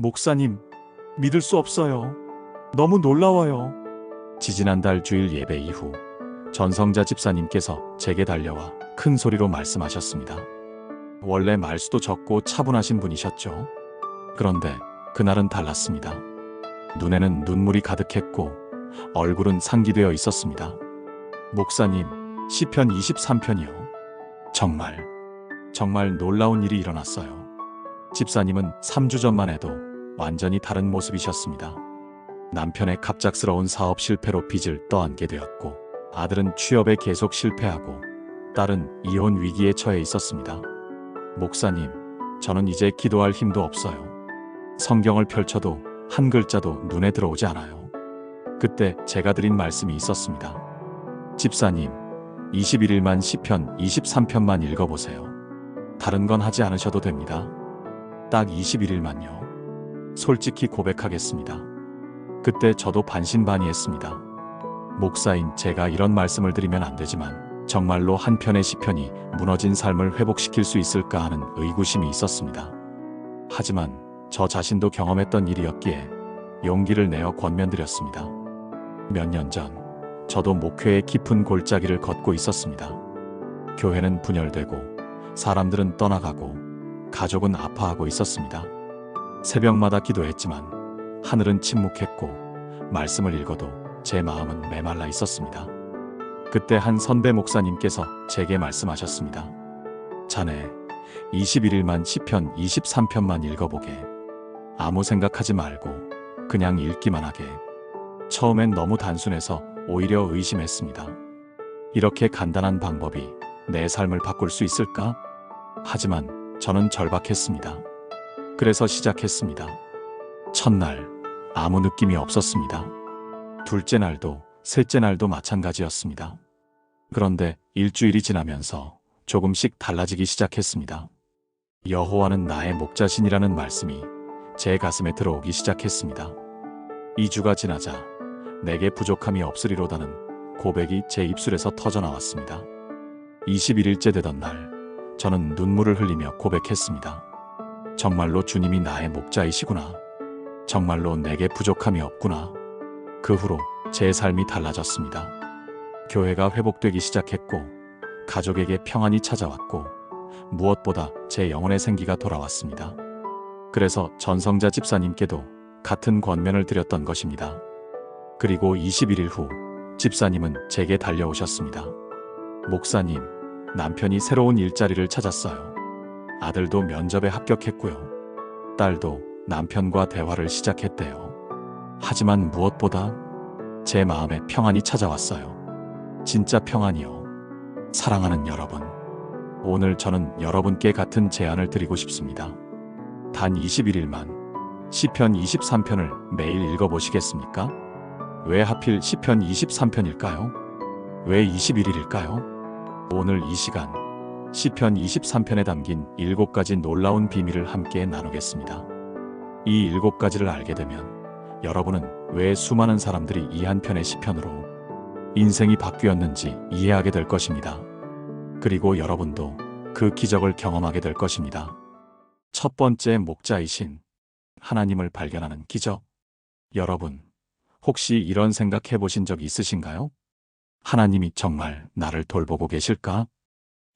목사님, 믿을 수 없어요. 너무 놀라워요. 지지난달 주일 예배 이후 전성자 집사님께서 제게 달려와 큰 소리로 말씀하셨습니다. 원래 말수도 적고 차분하신 분이셨죠. 그런데 그날은 달랐습니다. 눈에는 눈물이 가득했고 얼굴은 상기되어 있었습니다. 목사님, 시편 23편이요. 정말 놀라운 일이 일어났어요. 집사님은 3주 전만 해도 완전히 다른 모습이셨습니다. 남편의 갑작스러운 사업 실패로 빚을 떠안게 되었고, 아들은 취업에 계속 실패하고, 딸은 이혼 위기에 처해 있었습니다. 목사님, 저는 이제 기도할 힘도 없어요. 성경을 펼쳐도 한 글자도 눈에 들어오지 않아요. 그때 제가 드린 말씀이 있었습니다. 집사님, 21일만 시편 23편만 읽어보세요. 다른 건 하지 않으셔도 됩니다. 딱 21일만요. 솔직히 고백하겠습니다. 그때 저도 반신반의했습니다. 목사인 제가 이런 말씀을 드리면 안 되지만 정말로 한 편의 시편이 무너진 삶을 회복시킬 수 있을까 하는 의구심이 있었습니다. 하지만 저 자신도 경험했던 일이었기에 용기를 내어 권면드렸습니다. 몇 년 전 저도 목회의 깊은 골짜기를 걷고 있었습니다. 교회는 분열되고 사람들은 떠나가고 가족은 아파하고 있었습니다. 새벽마다 기도했지만 하늘은 침묵했고 말씀을 읽어도 제 마음은 메말라 있었습니다. 그때 한 선배 목사님께서 제게 말씀하셨습니다. 자네 21일만 시편 23편만 읽어보게. 아무 생각하지 말고 그냥 읽기만 하게. 처음엔 너무 단순해서 오히려 의심했습니다. 이렇게 간단한 방법이 내 삶을 바꿀 수 있을까? 하지만 저는 절박했습니다. 그래서 시작했습니다. 첫날 아무 느낌이 없었습니다. 둘째 날도 셋째 날도 마찬가지였습니다. 그런데 일주일이 지나면서 조금씩 달라지기 시작했습니다. 여호와는 나의 목자신이라는 말씀이 제 가슴에 들어오기 시작했습니다. 2주가 지나자 내게 부족함이 없으리로다는 고백이 제 입술에서 터져나왔습니다. 21일째 되던 날 저는 눈물을 흘리며 고백했습니다. 정말로 주님이 나의 목자이시구나. 정말로 내게 부족함이 없구나. 그 후로 제 삶이 달라졌습니다. 교회가 회복되기 시작했고 가족에게 평안이 찾아왔고 무엇보다 제 영혼의 생기가 돌아왔습니다. 그래서 전성자 집사님께도 같은 권면을 드렸던 것입니다. 그리고 21일 후 집사님은 제게 달려오셨습니다. 목사님, 남편이 새로운 일자리를 찾았어요. 아들도 면접에 합격했고요. 딸도 남편과 대화를 시작했대요. 하지만 무엇보다 제 마음에 평안이 찾아왔어요. 진짜 평안이요. 사랑하는 여러분, 오늘 저는 여러분께 같은 제안을 드리고 싶습니다. 단 21일만 시편 23편을 매일 읽어보시겠습니까? 왜 하필 시편 23편일까요? 왜 21일일까요? 오늘 이 시간 시편 23편에 담긴 7가지 놀라운 비밀을 함께 나누겠습니다. 이 7가지를 알게 되면 여러분은 왜 수많은 사람들이 이 한 편의 시편으로 인생이 바뀌었는지 이해하게 될 것입니다. 그리고 여러분도 그 기적을 경험하게 될 것입니다. 첫 번째, 목자이신 하나님을 발견하는 기적. 여러분, 혹시 이런 생각 해보신 적 있으신가요? 하나님이 정말 나를 돌보고 계실까?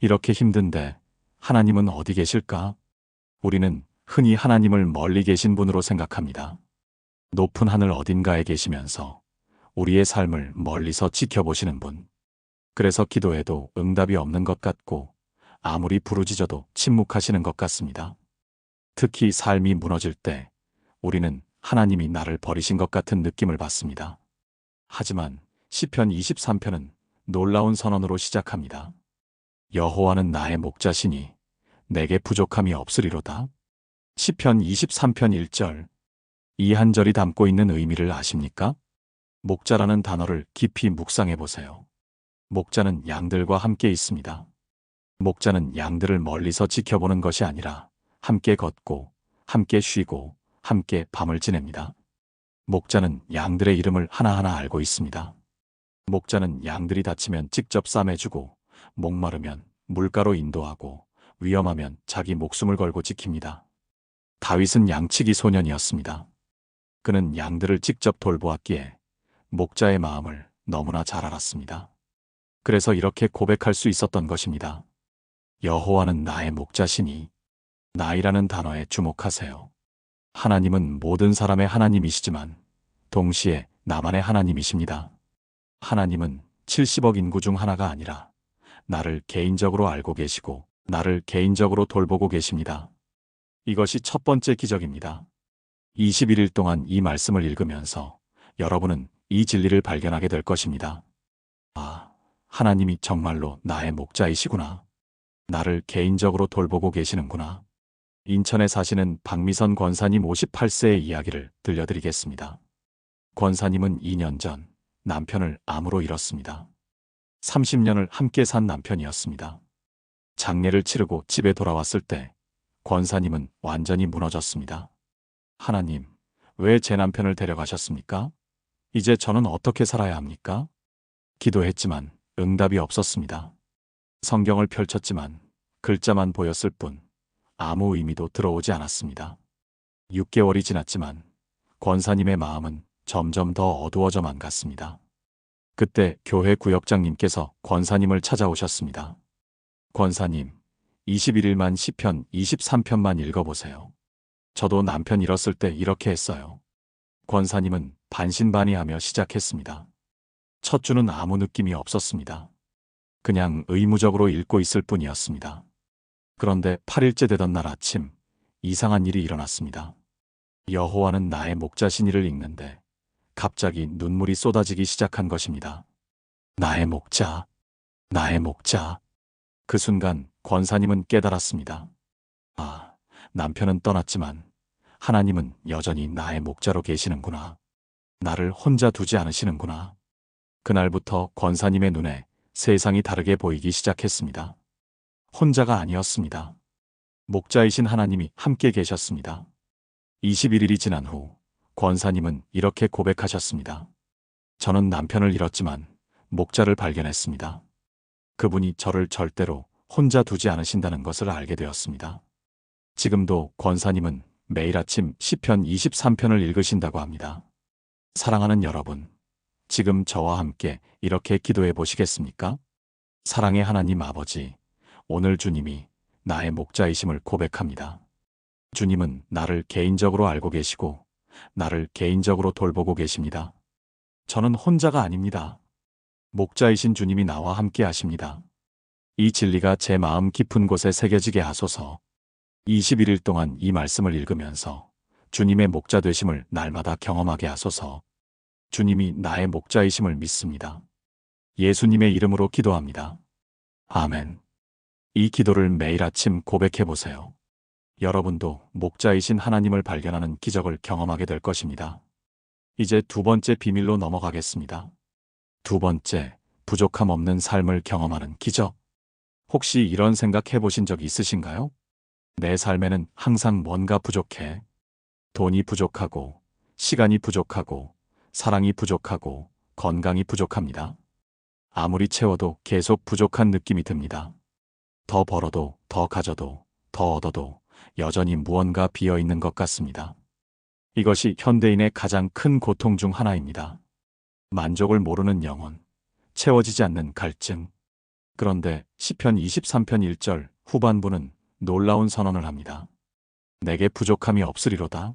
이렇게 힘든데 하나님은 어디 계실까? 우리는 흔히 하나님을 멀리 계신 분으로 생각합니다. 높은 하늘 어딘가에 계시면서 우리의 삶을 멀리서 지켜보시는 분. 그래서 기도해도 응답이 없는 것 같고 아무리 부르짖어도 침묵하시는 것 같습니다. 특히 삶이 무너질 때 우리는 하나님이 나를 버리신 것 같은 느낌을 받습니다. 하지만 시편 23편은 놀라운 선언으로 시작합니다. 여호와는 나의 목자시니 내게 부족함이 없으리로다. 시편 23편 1절. 이 한 절이 담고 있는 의미를 아십니까? 목자라는 단어를 깊이 묵상해 보세요. 목자는 양들과 함께 있습니다. 목자는 양들을 멀리서 지켜보는 것이 아니라 함께 걷고 함께 쉬고 함께 밤을 지냅니다. 목자는 양들의 이름을 하나하나 알고 있습니다. 목자는 양들이 다치면 직접 싸매주고 목마르면 물가로 인도하고 위험하면 자기 목숨을 걸고 지킵니다. 다윗은 양치기 소년이었습니다. 그는 양들을 직접 돌보았기에 목자의 마음을 너무나 잘 알았습니다. 그래서 이렇게 고백할 수 있었던 것입니다. 여호와는 나의 목자시니 나이라는 단어에 주목하세요. 하나님은 모든 사람의 하나님이시지만 동시에 나만의 하나님이십니다. 하나님은 70억 인구 중 하나가 아니라 나를 개인적으로 알고 계시고 나를 개인적으로 돌보고 계십니다. 이것이 첫 번째 기적입니다. 21일 동안 이 말씀을 읽으면서 여러분은 이 진리를 발견하게 될 것입니다. 아, 하나님이 정말로 나의 목자이시구나. 나를 개인적으로 돌보고 계시는구나. 인천에 사시는 박미선 권사님 58세의 이야기를 들려드리겠습니다. 권사님은 2년 전 남편을 암으로 잃었습니다. 30년을 함께 산 남편이었습니다. 장례를 치르고 집에 돌아왔을 때 권사님은 완전히 무너졌습니다. 하나님, 왜 제 남편을 데려가셨습니까? 이제 저는 어떻게 살아야 합니까? 기도했지만 응답이 없었습니다. 성경을 펼쳤지만 글자만 보였을 뿐 아무 의미도 들어오지 않았습니다. 6개월이 지났지만 권사님의 마음은 점점 더 어두워져만 갔습니다. 그때 교회 구역장님께서 권사님을 찾아오셨습니다. 권사님, 21일만 시편 23편만 읽어보세요. 저도 남편 잃었을 때 이렇게 했어요. 권사님은 반신반의하며 시작했습니다. 첫 주는 아무 느낌이 없었습니다. 그냥 의무적으로 읽고 있을 뿐이었습니다. 그런데 8일째 되던 날 아침 이상한 일이 일어났습니다. 여호와는 나의 목자시니를 읽는데 갑자기 눈물이 쏟아지기 시작한 것입니다. 나의 목자, 나의 목자. 그 순간 권사님은 깨달았습니다. 아, 남편은 떠났지만 하나님은 여전히 나의 목자로 계시는구나. 나를 혼자 두지 않으시는구나. 그날부터 권사님의 눈에 세상이 다르게 보이기 시작했습니다. 혼자가 아니었습니다. 목자이신 하나님이 함께 계셨습니다. 21일이 지난 후 권사님은 이렇게 고백하셨습니다. 저는 남편을 잃었지만 목자를 발견했습니다. 그분이 저를 절대로 혼자 두지 않으신다는 것을 알게 되었습니다. 지금도 권사님은 매일 아침 시편 23편을 읽으신다고 합니다. 사랑하는 여러분, 지금 저와 함께 이렇게 기도해 보시겠습니까? 사랑의 하나님 아버지, 오늘 주님이 나의 목자이심을 고백합니다. 주님은 나를 개인적으로 알고 계시고 나를 개인적으로 돌보고 계십니다. 저는 혼자가 아닙니다. 목자이신 주님이 나와 함께 하십니다. 이 진리가 제 마음 깊은 곳에 새겨지게 하소서. 21일 동안 이 말씀을 읽으면서 주님의 목자 되심을 날마다 경험하게 하소서. 주님이 나의 목자이심을 믿습니다. 예수님의 이름으로 기도합니다. 아멘. 이 기도를 매일 아침 고백해 보세요. 여러분도 목자이신 하나님을 발견하는 기적을 경험하게 될 것입니다. 이제 두 번째 비밀로 넘어가겠습니다. 두 번째, 부족함 없는 삶을 경험하는 기적. 혹시 이런 생각 해보신 적 있으신가요? 내 삶에는 항상 뭔가 부족해. 돈이 부족하고, 시간이 부족하고, 사랑이 부족하고, 건강이 부족합니다. 아무리 채워도 계속 부족한 느낌이 듭니다. 더 벌어도, 더 가져도, 더 얻어도 여전히 무언가 비어있는 것 같습니다. 이것이 현대인의 가장 큰 고통 중 하나입니다. 만족을 모르는 영혼, 채워지지 않는 갈증. 그런데 시편 23편 1절 후반부는 놀라운 선언을 합니다. 내게 부족함이 없으리로다.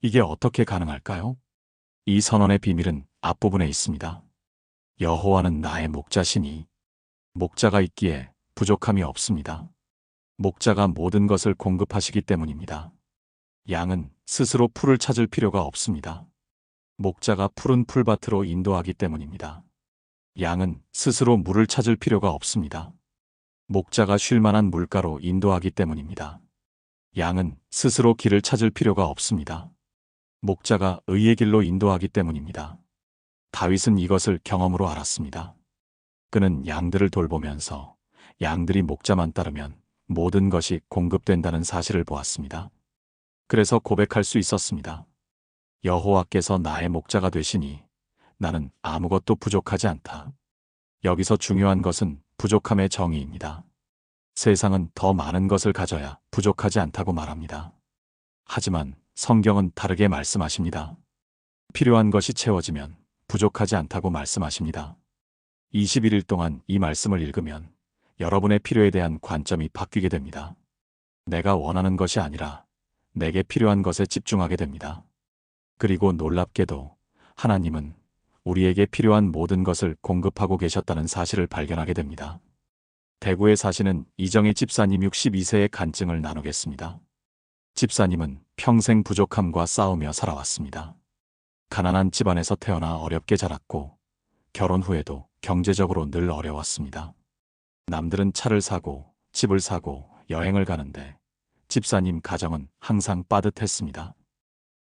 이게 어떻게 가능할까요? 이 선언의 비밀은 앞부분에 있습니다. 여호와는 나의 목자시니 목자가 있기에 부족함이 없습니다. 목자가 모든 것을 공급하시기 때문입니다. 양은 스스로 풀을 찾을 필요가 없습니다. 목자가 푸른 풀밭으로 인도하기 때문입니다. 양은 스스로 물을 찾을 필요가 없습니다. 목자가 쉴 만한 물가로 인도하기 때문입니다. 양은 스스로 길을 찾을 필요가 없습니다. 목자가 의의 길로 인도하기 때문입니다. 다윗은 이것을 경험으로 알았습니다. 그는 양들을 돌보면서 양들이 목자만 따르면 모든 것이 공급된다는 사실을 보았습니다. 그래서 고백할 수 있었습니다. 여호와께서 나의 목자가 되시니 나는 아무것도 부족하지 않다. 여기서 중요한 것은 부족함의 정의입니다. 세상은 더 많은 것을 가져야 부족하지 않다고 말합니다. 하지만 성경은 다르게 말씀하십니다. 필요한 것이 채워지면 부족하지 않다고 말씀하십니다. 21일 동안 이 말씀을 읽으면 여러분의 필요에 대한 관점이 바뀌게 됩니다. 내가 원하는 것이 아니라 내게 필요한 것에 집중하게 됩니다. 그리고 놀랍게도 하나님은 우리에게 필요한 모든 것을 공급하고 계셨다는 사실을 발견하게 됩니다. 대구에 사시는 이정희 집사님 62세의 간증을 나누겠습니다. 집사님은 평생 부족함과 싸우며 살아왔습니다. 가난한 집안에서 태어나 어렵게 자랐고 결혼 후에도 경제적으로 늘 어려웠습니다. 남들은 차를 사고 집을 사고 여행을 가는데 집사님 가정은 항상 빠듯했습니다.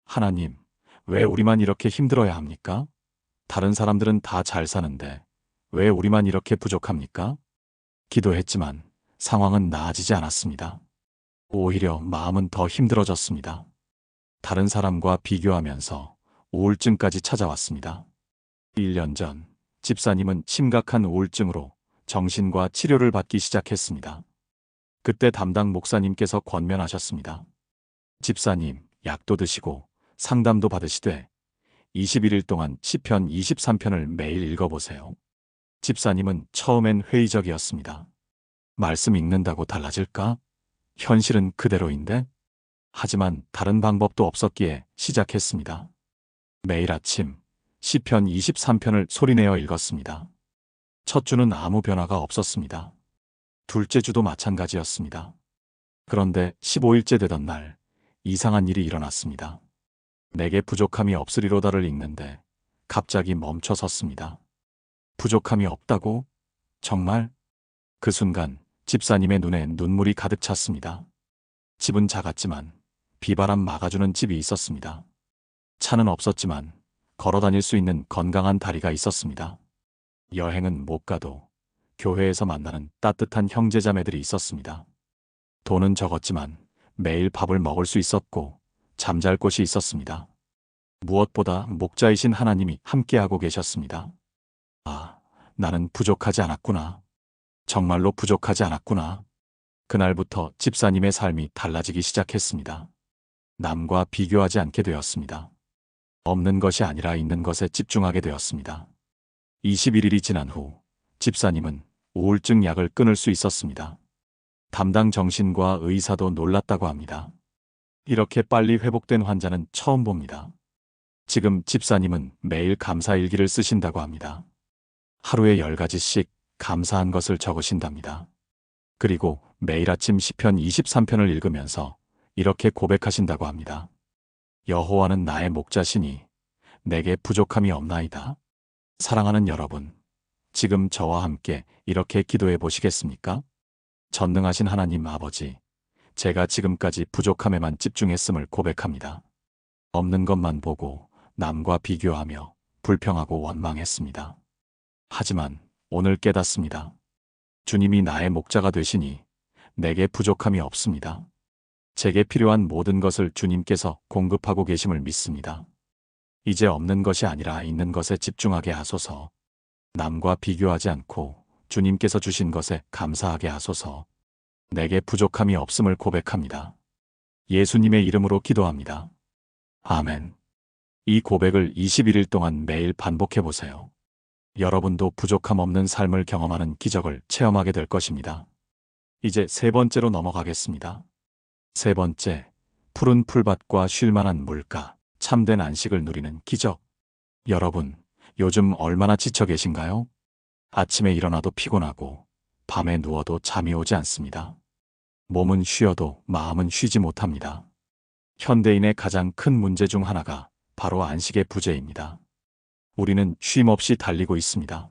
하나님, 왜 우리만 이렇게 힘들어야 합니까? 다른 사람들은 다 잘 사는데 왜 우리만 이렇게 부족합니까? 기도했지만 상황은 나아지지 않았습니다. 오히려 마음은 더 힘들어졌습니다. 다른 사람과 비교하면서 우울증까지 찾아왔습니다. 1년 전 집사님은 심각한 우울증으로 정신과 치료를 받기 시작했습니다. 그때 담당 목사님께서 권면하셨습니다. 집사님, 약도 드시고 상담도 받으시되 21일 동안 시편 23편을 매일 읽어보세요. 집사님은 처음엔 회의적이었습니다. 말씀 읽는다고 달라질까? 현실은 그대로인데? 하지만 다른 방법도 없었기에 시작했습니다. 매일 아침 시편 23편을 소리내어 읽었습니다. 첫 주는 아무 변화가 없었습니다. 둘째 주도 마찬가지였습니다. 그런데 15일째 되던 날 이상한 일이 일어났습니다. 내게 부족함이 없으리로다를 읽는데 갑자기 멈춰 섰습니다. 부족함이 없다고? 정말? 그 순간 집사님의 눈에 눈물이 가득 찼습니다. 집은 작았지만 비바람 막아주는 집이 있었습니다. 차는 없었지만 걸어 다닐 수 있는 건강한 다리가 있었습니다. 여행은 못 가도 교회에서 만나는 따뜻한 형제자매들이 있었습니다. 돈은 적었지만 매일 밥을 먹을 수 있었고 잠잘 곳이 있었습니다. 무엇보다 목자이신 하나님이 함께하고 계셨습니다. 아, 나는 부족하지 않았구나. 정말로 부족하지 않았구나. 그날부터 집사님의 삶이 달라지기 시작했습니다. 남과 비교하지 않게 되었습니다. 없는 것이 아니라 있는 것에 집중하게 되었습니다. 21일이 지난 후 집사님은 우울증 약을 끊을 수 있었습니다. 담당 정신과 의사도 놀랐다고 합니다. 이렇게 빨리 회복된 환자는 처음 봅니다. 지금 집사님은 매일 감사일기를 쓰신다고 합니다. 하루에 10가지씩 감사한 것을 적으신답니다. 그리고 매일 아침 시편 23편을 읽으면서 이렇게 고백하신다고 합니다. 여호와는 나의 목자시니 내게 부족함이 없나이다. 사랑하는 여러분, 지금 저와 함께 이렇게 기도해 보시겠습니까? 전능하신 하나님 아버지, 제가 지금까지 부족함에만 집중했음을 고백합니다. 없는 것만 보고 남과 비교하며 불평하고 원망했습니다. 하지만 오늘 깨닫습니다. 주님이 나의 목자가 되시니 내게 부족함이 없습니다. 제게 필요한 모든 것을 주님께서 공급하고 계심을 믿습니다. 이제 없는 것이 아니라 있는 것에 집중하게 하소서. 남과 비교하지 않고 주님께서 주신 것에 감사하게 하소서. 내게 부족함이 없음을 고백합니다. 예수님의 이름으로 기도합니다. 아멘. 이 고백을 21일 동안 매일 반복해 보세요. 여러분도 부족함 없는 삶을 경험하는 기적을 체험하게 될 것입니다. 이제 세 번째로 넘어가겠습니다. 세 번째, 푸른 풀밭과 쉴만한 물가, 참된 안식을 누리는 기적. 여러분, 요즘 얼마나 지쳐 계신가요? 아침에 일어나도 피곤하고 밤에 누워도 잠이 오지 않습니다. 몸은 쉬어도 마음은 쉬지 못합니다. 현대인의 가장 큰 문제 중 하나가 바로 안식의 부재입니다. 우리는 쉼 없이 달리고 있습니다.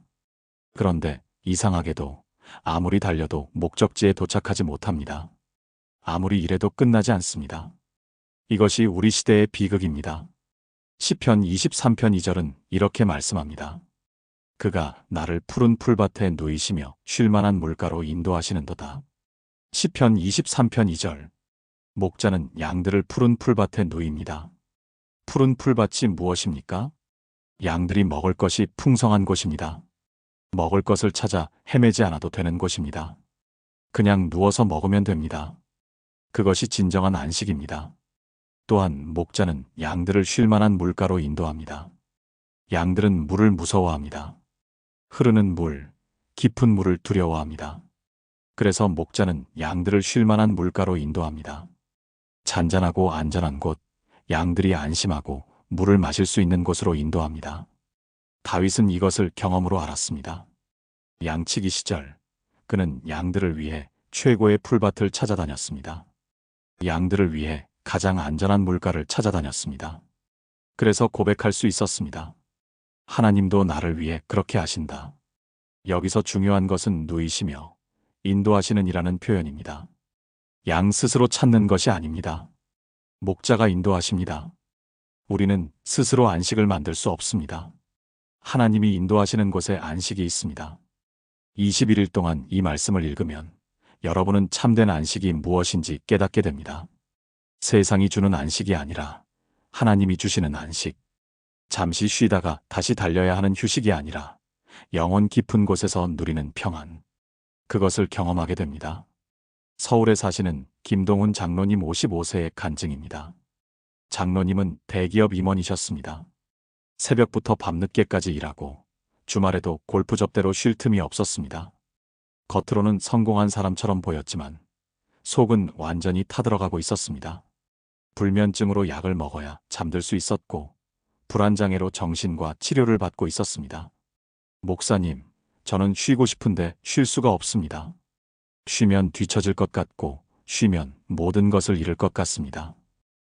그런데 이상하게도 아무리 달려도 목적지에 도착하지 못합니다. 아무리 일해도 끝나지 않습니다. 이것이 우리 시대의 비극입니다. 시편 23편 2절은 이렇게 말씀합니다. 그가 나를 푸른 풀밭에 누이시며 쉴만한 물가로 인도하시는도다. 시편 23편 2절. 목자는 양들을 푸른 풀밭에 누입니다. 푸른 풀밭이 무엇입니까? 양들이 먹을 것이 풍성한 곳입니다. 먹을 것을 찾아 헤매지 않아도 되는 곳입니다. 그냥 누워서 먹으면 됩니다. 그것이 진정한 안식입니다. 또한 목자는 양들을 쉴 만한 물가로 인도합니다. 양들은 물을 무서워합니다. 흐르는 물, 깊은 물을 두려워합니다. 그래서 목자는 양들을 쉴 만한 물가로 인도합니다. 잔잔하고 안전한 곳, 양들이 안심하고 물을 마실 수 있는 곳으로 인도합니다. 다윗은 이것을 경험으로 알았습니다. 양치기 시절 그는 양들을 위해 최고의 풀밭을 찾아다녔습니다. 양들을 위해 가장 안전한 물가를 찾아다녔습니다. 그래서 고백할 수 있었습니다. 하나님도 나를 위해 그렇게 하신다. 여기서 중요한 것은 누이시며 인도하시는 이라는 표현입니다. 양 스스로 찾는 것이 아닙니다. 목자가 인도하십니다. 우리는 스스로 안식을 만들 수 없습니다. 하나님이 인도하시는 곳에 안식이 있습니다. 21일 동안 이 말씀을 읽으면 여러분은 참된 안식이 무엇인지 깨닫게 됩니다. 세상이 주는 안식이 아니라 하나님이 주시는 안식. 잠시 쉬다가 다시 달려야 하는 휴식이 아니라 영혼 깊은 곳에서 누리는 평안. 그것을 경험하게 됩니다. 서울에 사시는 김동훈 장로님 55세의 간증입니다. 장로님은 대기업 임원이셨습니다. 새벽부터 밤늦게까지 일하고 주말에도 골프 접대로 쉴 틈이 없었습니다. 겉으로는 성공한 사람처럼 보였지만 속은 완전히 타들어가고 있었습니다. 불면증으로 약을 먹어야 잠들 수 있었고 불안장애로 정신과 치료를 받고 있었습니다. 목사님, 저는 쉬고 싶은데 쉴 수가 없습니다. 쉬면 뒤처질 것 같고 쉬면 모든 것을 잃을 것 같습니다.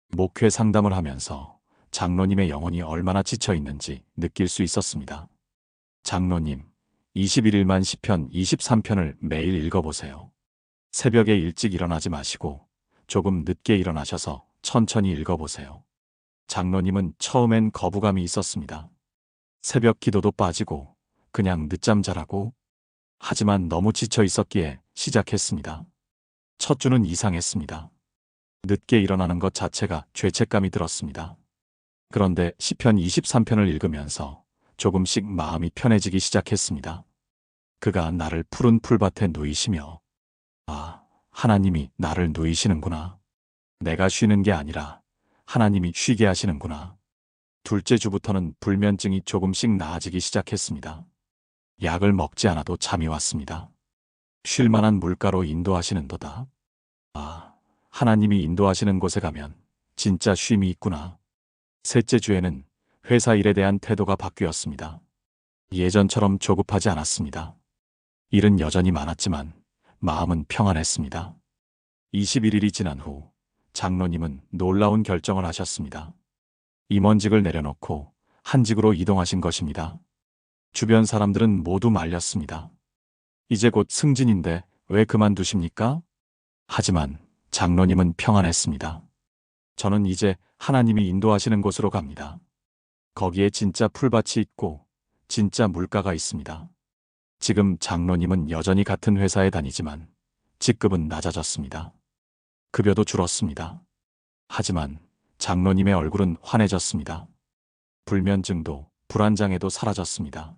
목회 상담을 하면서 장로님의 영혼이 얼마나 지쳐 있는지 느낄 수 있었습니다. 장로님, 21일만 시편 23편을 매일 읽어보세요. 새벽에 일찍 일어나지 마시고 조금 늦게 일어나셔서 천천히 읽어보세요. 장로님은 처음엔 거부감이 있었습니다. 새벽 기도도 빠지고 그냥 늦잠 자라고 하지만 너무 지쳐 있었기에 시작했습니다. 첫 주는 이상했습니다. 늦게 일어나는 것 자체가 죄책감이 들었습니다. 그런데 시편 23편을 읽으면서 조금씩 마음이 편해지기 시작했습니다. 그가 나를 푸른 풀밭에 누이시며 아, 하나님이 나를 누이시는구나. 내가 쉬는 게 아니라 하나님이 쉬게 하시는구나. 둘째 주부터는 불면증이 조금씩 나아지기 시작했습니다. 약을 먹지 않아도 잠이 왔습니다. 쉴 만한 물가로 인도하시는도다. 아, 하나님이 인도하시는 곳에 가면 진짜 쉼이 있구나. 셋째 주에는 회사 일에 대한 태도가 바뀌었습니다. 예전처럼 조급하지 않았습니다. 일은 여전히 많았지만 마음은 평안했습니다. 21일이 지난 후 장로님은 놀라운 결정을 하셨습니다. 임원직을 내려놓고 한직으로 이동하신 것입니다. 주변 사람들은 모두 말렸습니다. 이제 곧 승진인데 왜 그만두십니까? 하지만 장로님은 평안했습니다. 저는 이제 하나님이 인도하시는 곳으로 갑니다. 거기에 진짜 풀밭이 있고 진짜 물가가 있습니다. 지금 장로님은 여전히 같은 회사에 다니지만 직급은 낮아졌습니다. 급여도 줄었습니다. 하지만 장로님의 얼굴은 환해졌습니다. 불면증도 불안장애도 사라졌습니다.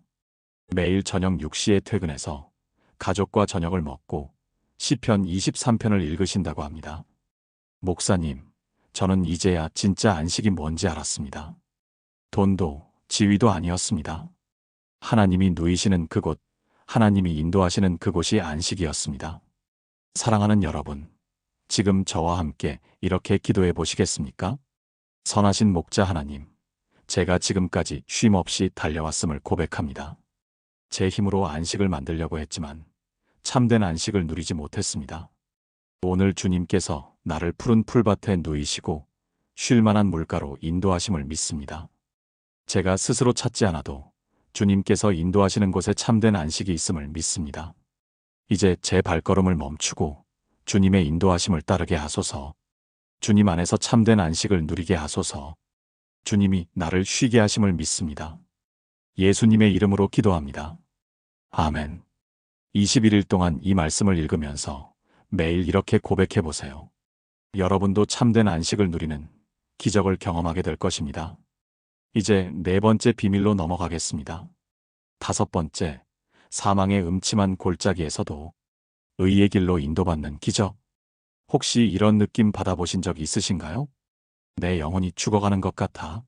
매일 저녁 6시에 퇴근해서 가족과 저녁을 먹고 시편 23편을 읽으신다고 합니다. 목사님, 저는 이제야 진짜 안식이 뭔지 알았습니다. 돈도 지위도 아니었습니다. 하나님이 누이시는 그곳, 하나님이 인도하시는 그곳이 안식이었습니다. 사랑하는 여러분, 지금 저와 함께 이렇게 기도해 보시겠습니까? 선하신 목자 하나님, 제가 지금까지 쉼 없이 달려왔음을 고백합니다. 제 힘으로 안식을 만들려고 했지만 참된 안식을 누리지 못했습니다. 오늘 주님께서 나를 푸른 풀밭에 누이시고 쉴 만한 물가로 인도하심을 믿습니다. 제가 스스로 찾지 않아도 주님께서 인도하시는 곳에 참된 안식이 있음을 믿습니다. 이제 제 발걸음을 멈추고 주님의 인도하심을 따르게 하소서. 주님 안에서 참된 안식을 누리게 하소서. 주님이 나를 쉬게 하심을 믿습니다. 예수님의 이름으로 기도합니다. 아멘. 21일 동안 이 말씀을 읽으면서 매일 이렇게 고백해 보세요. 여러분도 참된 안식을 누리는 기적을 경험하게 될 것입니다. 이제 네 번째 비밀로 넘어가겠습니다. 다섯 번째, 사망의 음침한 골짜기에서도 의의 길로 인도받는 기적. 혹시 이런 느낌 받아보신 적 있으신가요? 내 영혼이 죽어가는 것 같아.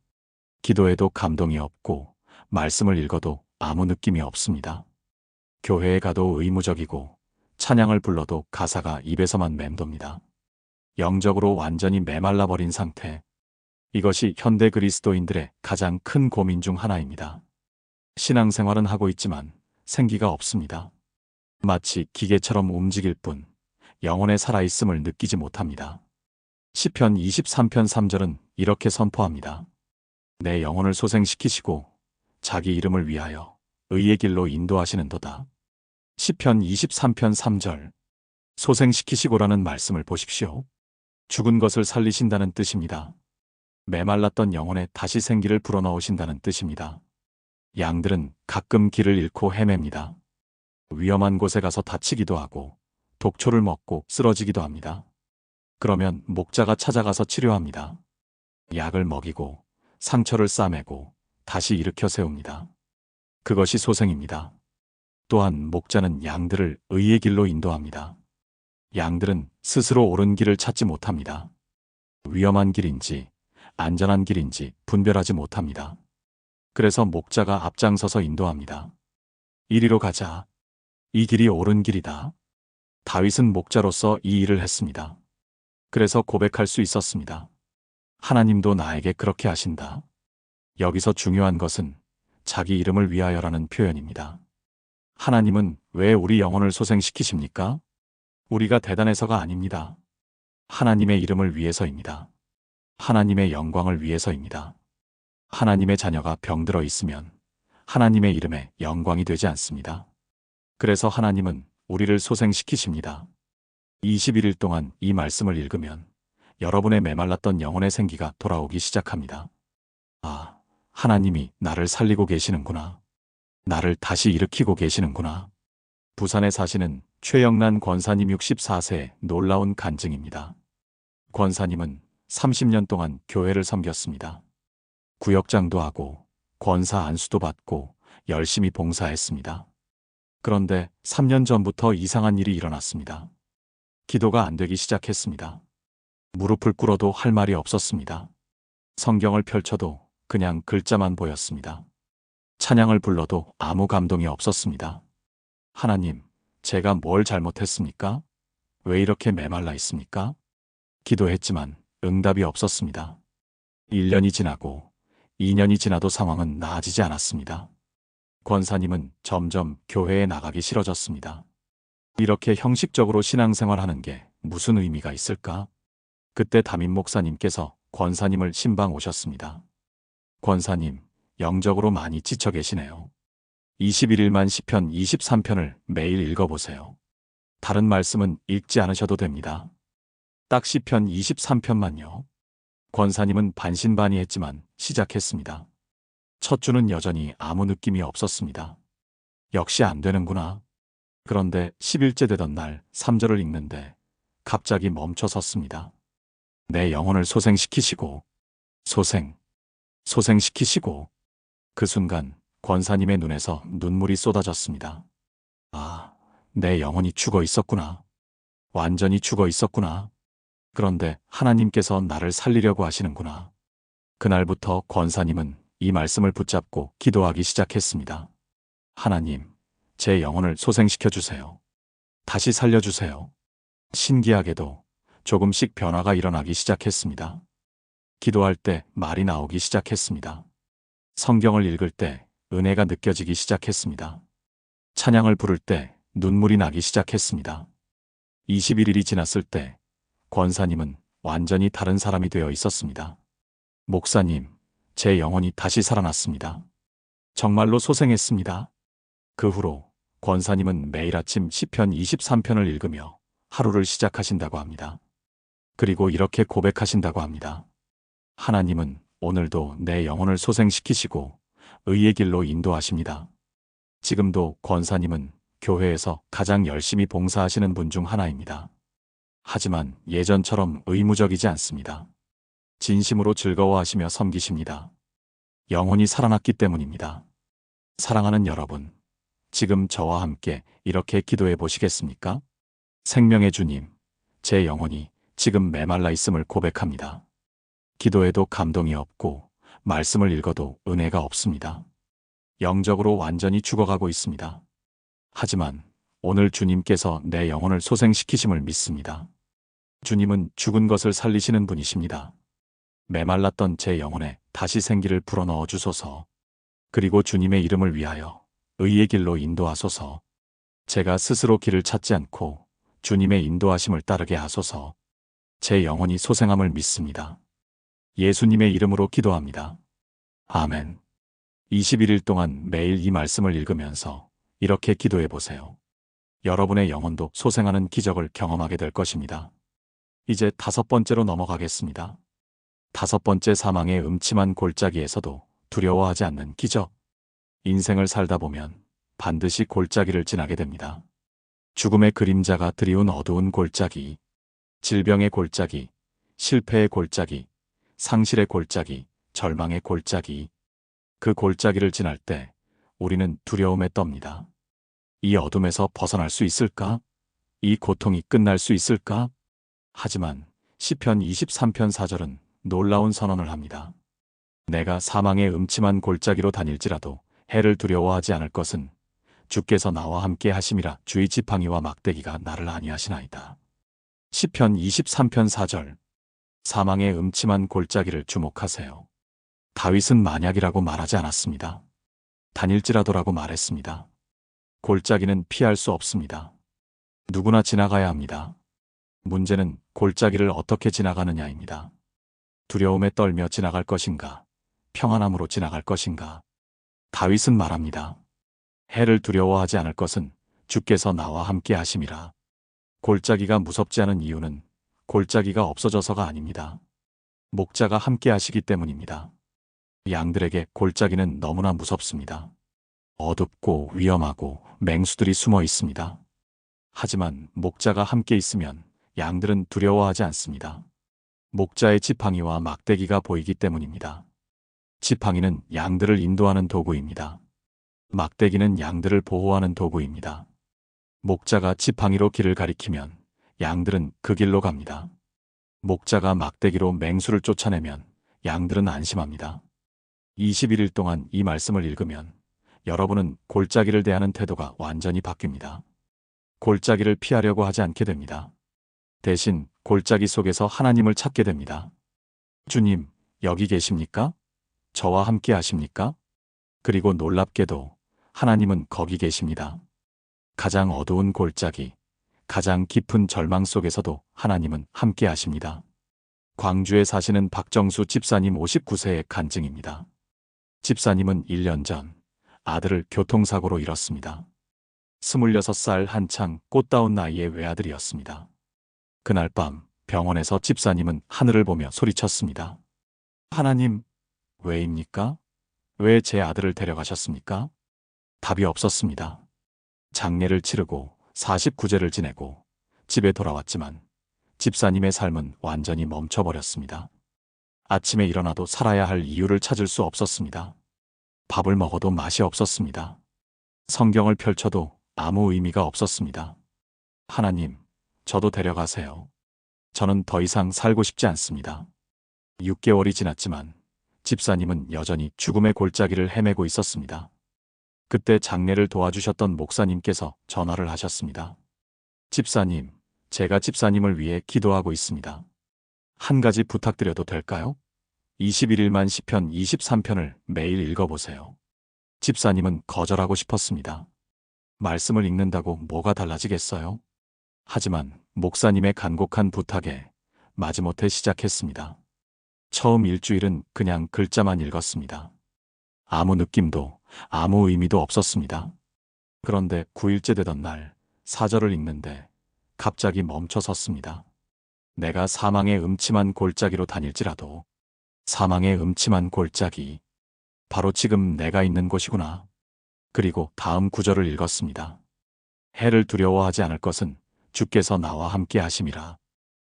기도해도 감동이 없고 말씀을 읽어도 아무 느낌이 없습니다. 교회에 가도 의무적이고 찬양을 불러도 가사가 입에서만 맴돕니다. 영적으로 완전히 메말라 버린 상태. 이것이 현대 그리스도인들의 가장 큰 고민 중 하나입니다. 신앙생활은 하고 있지만 생기가 없습니다. 마치 기계처럼 움직일 뿐 영혼의 살아있음을 느끼지 못합니다. 시편 23편 3절은 이렇게 선포합니다. 내 영혼을 소생시키시고 자기 이름을 위하여 의의 길로 인도하시는도다. 시편 23편 3절. 소생시키시고라는 말씀을 보십시오. 죽은 것을 살리신다는 뜻입니다. 메말랐던 영혼에 다시 생기를 불어넣으신다는 뜻입니다. 양들은 가끔 길을 잃고 헤맵니다. 위험한 곳에 가서 다치기도 하고 독초를 먹고 쓰러지기도 합니다. 그러면 목자가 찾아가서 치료합니다. 약을 먹이고 상처를 싸매고 다시 일으켜 세웁니다. 그것이 소생입니다. 또한 목자는 양들을 의의 길로 인도합니다. 양들은 스스로 옳은 길을 찾지 못합니다. 위험한 길인지 안전한 길인지 분별하지 못합니다. 그래서 목자가 앞장서서 인도합니다. 이리로 가자. 이 길이 옳은 길이다. 다윗은 목자로서 이 일을 했습니다. 그래서 고백할 수 있었습니다. 하나님도 나에게 그렇게 하신다. 여기서 중요한 것은 자기 이름을 위하여라는 표현입니다. 하나님은 왜 우리 영혼을 소생시키십니까? 우리가 대단해서가 아닙니다. 하나님의 이름을 위해서입니다. 하나님의 영광을 위해서입니다. 하나님의 자녀가 병들어 있으면 하나님의 이름에 영광이 되지 않습니다. 그래서 하나님은 우리를 소생시키십니다. 21일 동안 이 말씀을 읽으면 여러분의 메말랐던 영혼의 생기가 돌아오기 시작합니다. 아, 하나님이 나를 살리고 계시는구나. 나를 다시 일으키고 계시는구나. 부산에 사시는 최영란 권사님 64세의 놀라운 간증입니다. 권사님은 30년 동안 교회를 섬겼습니다. 구역장도 하고 권사 안수도 받고 열심히 봉사했습니다. 그런데 3년 전부터 이상한 일이 일어났습니다. 기도가 안 되기 시작했습니다. 무릎을 꿇어도 할 말이 없었습니다. 성경을 펼쳐도 그냥 글자만 보였습니다. 찬양을 불러도 아무 감동이 없었습니다. 하나님, 제가 뭘 잘못했습니까? 왜 이렇게 메말라 있습니까? 기도했지만 응답이 없었습니다. 1년이 지나고 2년이 지나도 상황은 나아지지 않았습니다. 권사님은 점점 교회에 나가기 싫어졌습니다. 이렇게 형식적으로 신앙생활하는 게 무슨 의미가 있을까? 그때 담임 목사님께서 권사님을 신방 오셨습니다. 권사님, 영적으로 많이 지쳐 계시네요. 21일만 시편 23편을 매일 읽어보세요. 다른 말씀은 읽지 않으셔도 됩니다. 딱 시편 23편만요. 권사님은 반신반의했지만 시작했습니다. 첫 주는 여전히 아무 느낌이 없었습니다. 역시 안 되는구나. 그런데 10일째 되던 날 3절을 읽는데 갑자기 멈춰 섰습니다. 내 영혼을 소생시키시고, 소생시키시고. 그 순간 권사님의 눈에서 눈물이 쏟아졌습니다. 아, 내 영혼이 죽어 있었구나. 완전히 죽어 있었구나. 그런데 하나님께서 나를 살리려고 하시는구나. 그날부터 권사님은 이 말씀을 붙잡고 기도하기 시작했습니다. 하나님, 제 영혼을 소생시켜 주세요. 다시 살려주세요. 신기하게도 조금씩 변화가 일어나기 시작했습니다. 기도할 때 말이 나오기 시작했습니다. 성경을 읽을 때 은혜가 느껴지기 시작했습니다. 찬양을 부를 때 눈물이 나기 시작했습니다. 21일이 지났을 때 권사님은 완전히 다른 사람이 되어 있었습니다. 목사님, 제 영혼이 다시 살아났습니다. 정말로 소생했습니다. 그 후로 권사님은 매일 아침 시편 23편을 읽으며 하루를 시작하신다고 합니다. 그리고 이렇게 고백하신다고 합니다. 하나님은 오늘도 내 영혼을 소생시키시고 의의 길로 인도하십니다. 지금도 권사님은 교회에서 가장 열심히 봉사하시는 분 중 하나입니다. 하지만 예전처럼 의무적이지 않습니다. 진심으로 즐거워하시며 섬기십니다. 영혼이 살아났기 때문입니다. 사랑하는 여러분, 지금 저와 함께 이렇게 기도해 보시겠습니까? 생명의 주님, 제 영혼이 지금 메말라 있음을 고백합니다. 기도해도 감동이 없고 말씀을 읽어도 은혜가 없습니다. 영적으로 완전히 죽어가고 있습니다. 하지만 오늘 주님께서 내 영혼을 소생시키심을 믿습니다. 주님은 죽은 것을 살리시는 분이십니다. 메말랐던 제 영혼에 다시 생기를 불어넣어 주소서. 그리고 주님의 이름을 위하여 의의 길로 인도하소서. 제가 스스로 길을 찾지 않고 주님의 인도하심을 따르게 하소서. 제 영혼이 소생함을 믿습니다. 예수님의 이름으로 기도합니다. 아멘. 21일 동안 매일 이 말씀을 읽으면서 이렇게 기도해 보세요. 여러분의 영혼도 소생하는 기적을 경험하게 될 것입니다. 이제 5번째로 넘어가겠습니다. 5번째, 사망의 음침한 골짜기에서도 두려워하지 않는 기적. 인생을 살다 보면 반드시 골짜기를 지나게 됩니다. 죽음의 그림자가 드리운 어두운 골짜기, 질병의 골짜기, 실패의 골짜기, 상실의 골짜기, 절망의 골짜기. 그 골짜기를 지날 때 우리는 두려움에 떱니다. 이 어둠에서 벗어날 수 있을까? 이 고통이 끝날 수 있을까? 하지만 시편 23편 4절은 놀라운 선언을 합니다. 내가 사망의 음침한 골짜기로 다닐지라도 해를 두려워하지 않을 것은 주께서 나와 함께 하심이라. 주의 지팡이와 막대기가 나를 안위하시나이다. 시편 23편 4절. 사망의 음침한 골짜기를 주목하세요. 다윗은 만약이라고 말하지 않았습니다. 다닐지라도라고 말했습니다. 골짜기는 피할 수 없습니다. 누구나 지나가야 합니다. 문제는 골짜기를 어떻게 지나가느냐입니다. 두려움에 떨며 지나갈 것인가? 평안함으로 지나갈 것인가? 다윗은 말합니다. 해를 두려워하지 않을 것은 주께서 나와 함께 하심이라. 골짜기가 무섭지 않은 이유는 골짜기가 없어져서가 아닙니다. 목자가 함께 하시기 때문입니다. 양들에게 골짜기는 너무나 무섭습니다. 어둡고 위험하고 맹수들이 숨어 있습니다. 하지만 목자가 함께 있으면 양들은 두려워하지 않습니다. 목자의 지팡이와 막대기가 보이기 때문입니다. 지팡이는 양들을 인도하는 도구입니다. 막대기는 양들을 보호하는 도구입니다. 목자가 지팡이로 길을 가리키면 양들은 그 길로 갑니다. 목자가 막대기로 맹수를 쫓아내면 양들은 안심합니다. 21일 동안 이 말씀을 읽으면 여러분은 골짜기를 대하는 태도가 완전히 바뀝니다. 골짜기를 피하려고 하지 않게 됩니다. 대신 골짜기 속에서 하나님을 찾게 됩니다. 주님, 여기 계십니까? 저와 함께 하십니까? 그리고 놀랍게도 하나님은 거기 계십니다. 가장 어두운 골짜기, 가장 깊은 절망 속에서도 하나님은 함께 하십니다. 광주에 사시는 박정수 집사님 59세의 간증입니다. 집사님은 1년 전 아들을 교통사고로 잃었습니다. 26살 한창 꽃다운 나이의 외아들이었습니다. 그날 밤 병원에서 집사님은 하늘을 보며 소리쳤습니다. 하나님, 왜입니까? 왜 제 아들을 데려가셨습니까? 답이 없었습니다. 장례를 치르고 49제를 지내고 집에 돌아왔지만 집사님의 삶은 완전히 멈춰버렸습니다. 아침에 일어나도 살아야 할 이유를 찾을 수 없었습니다. 밥을 먹어도 맛이 없었습니다. 성경을 펼쳐도 아무 의미가 없었습니다. 하나님, 저도 데려가세요. 저는 더 이상 살고 싶지 않습니다. 6개월이 지났지만 집사님은 여전히 죽음의 골짜기를 헤매고 있었습니다. 그때 장례를 도와주셨던 목사님께서 전화를 하셨습니다. 집사님, 제가 집사님을 위해 기도하고 있습니다. 한 가지 부탁드려도 될까요? 21일만 시편 23편을 매일 읽어보세요. 집사님은 거절하고 싶었습니다. 말씀을 읽는다고 뭐가 달라지겠어요? 하지만 목사님의 간곡한 부탁에 마지못해 시작했습니다. 처음 일주일은 그냥 글자만 읽었습니다. 아무 느낌도 아무 의미도 없었습니다. 그런데 9일째 되던 날 4절을 읽는데 갑자기 멈춰 섰습니다. 내가 사망의 음침한 골짜기로 다닐지라도 사망의 음침한 골짜기, 바로 지금 내가 있는 곳이구나. 그리고 다음 구절을 읽었습니다. 해를 두려워하지 않을 것은 주께서 나와 함께 하심이라.